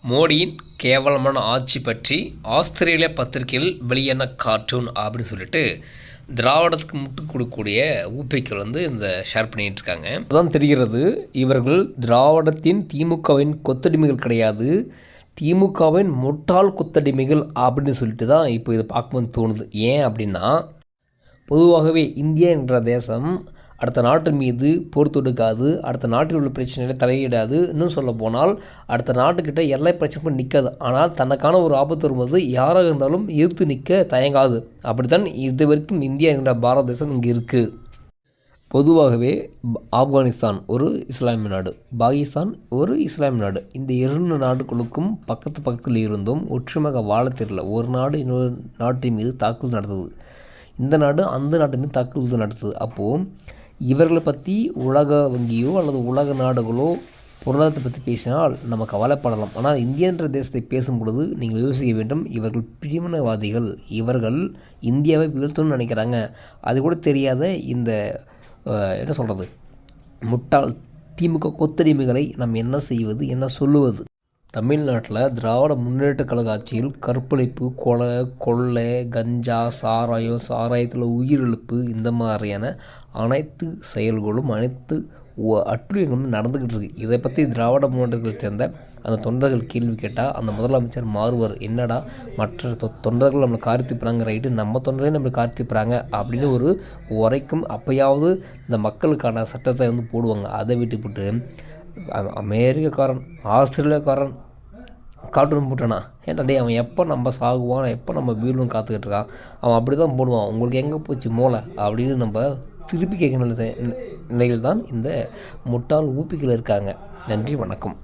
மோடியின் கேவலமான ஆட்சி பற்றி ஆஸ்திரேலிய பத்திரிகையில் வெளியான கார்ட்டூன் அப்படின்னு சொல்லிட்டு திராவிடத்துக்கு முட்டு கொடுக்கக்கூடிய ஊப்பிக்கள் இந்த ஷேர் பண்ணிகிட்டு இருக்காங்க. அதுதான் தெரிகிறது, இவர்கள் திராவிடத்தின் திமுகவின் கொத்தடிமைகள் கிடையாது, திமுகவின் முட்டாள் கொத்தடிமைகள் அப்படின்னு சொல்லிட்டு தான் இப்போ இதை பார்க்கும்போது தோணுது. ஏன் அப்படின்னா, பொதுவாகவே இந்தியா என்ற தேசம் அடுத்த நாட்டு மீது போர் தொடுக்காது, அடுத்த நாட்டில் உள்ள பிரச்சனைகளை தலையிடாது. இன்னும் சொல்ல போனால் அடுத்த நாட்டுக்கிட்ட எல்லை பிரச்சனை நிற்காது. ஆனால் தனக்கான ஒரு ஆபத்து வரும்போது யாராக இருந்தாலும் எதிர்த்து நிற்க தயங்காது. அப்படித்தான் இது வரைக்கும் இந்தியா என்ற பாரத தேசம் இங்கே இருக்குது. பொதுவாகவே ஆப்கானிஸ்தான் ஒரு இஸ்லாமிய நாடு, பாகிஸ்தான் ஒரு இஸ்லாமிய நாடு. இந்த இரண்டு நாடுகளுக்கும் பக்கத்தில் இருந்தும் ஒற்றுமையாக வாழ தெரியல. ஒரு நாடு இன்னொரு நாட்டின் மீது தாக்குதல் நடத்துது, இந்த நாடு அந்த நாட்டின் மீது தாக்குதல் நடத்துது. அப்போது இவர்களை பற்றி உலக வங்கியோ அல்லது உலக நாடுகளோ பொருளாதாரத்தை பற்றி பேசினால் நம்ம கவலைப்படலாம். ஆனால் இந்தியா என்ற தேசத்தை பேசும் பொழுது நீங்கள் யோசிக்க வேண்டும், இவர்கள் பிரிவினைவாதிகள், இவர்கள் இந்தியாவை வீழ்த்தணும்னு நினைக்கிறாங்க. அது கூட தெரியாத இந்த என்ன சொல்கிறது முட்டாள் திமுக கொத்தடிமைகளை நம்ம என்ன செய்வது, என்ன சொல்லுவது? தமிழ்நாட்டில் திராவிட முன்னேற்ற கழக ஆட்சியில் கற்பழிப்பு, கொள்ளை, கஞ்சா, சாராயத்தில் உயிரிழப்பு, இந்த மாதிரியான அனைத்து செயல்களும் அனைத்து அட்டுழியங்களும் நடந்துக்கிட்டு இருக்குது. இதை பற்றி திராவிட முன்னேற்றங்களை சேர்ந்த அந்த தொண்டர்கள் கேள்வி கேட்டால் அந்த முதலமைச்சர் மாறுவார். என்னடா மற்ற தொண்டர்கள் நம்மளை கார்த்திப்பாங்க, ரைட்டு நம்ம தொண்டரே நம்மளை கார்த்திப்பாங்க அப்படின்னு ஒரு உரைக்கும். அப்போயாவது இந்த மக்களுக்கான சட்டத்தை போடுவாங்க. அதை விட்டுவிட்டு அமெரிக்காக்காரன், ஆஸ்திரேலியாக்காரன் கார்ட்டூன் போட்டானா, ஏன்டா அவன் எப்போ நம்ம சாகுவான், எப்போ நம்ம வீடும் காத்துக்கிட்டு இருக்கான், அவன் அப்படி தான் போடுவான், உங்களுக்கு எங்கே போச்சு மூளை அப்படின்னு நம்ம திருப்பி கேட்குற நிலையில் தான் இந்த முட்டாள் ஊப்பிகள் இருக்காங்க. நன்றி, வணக்கம்.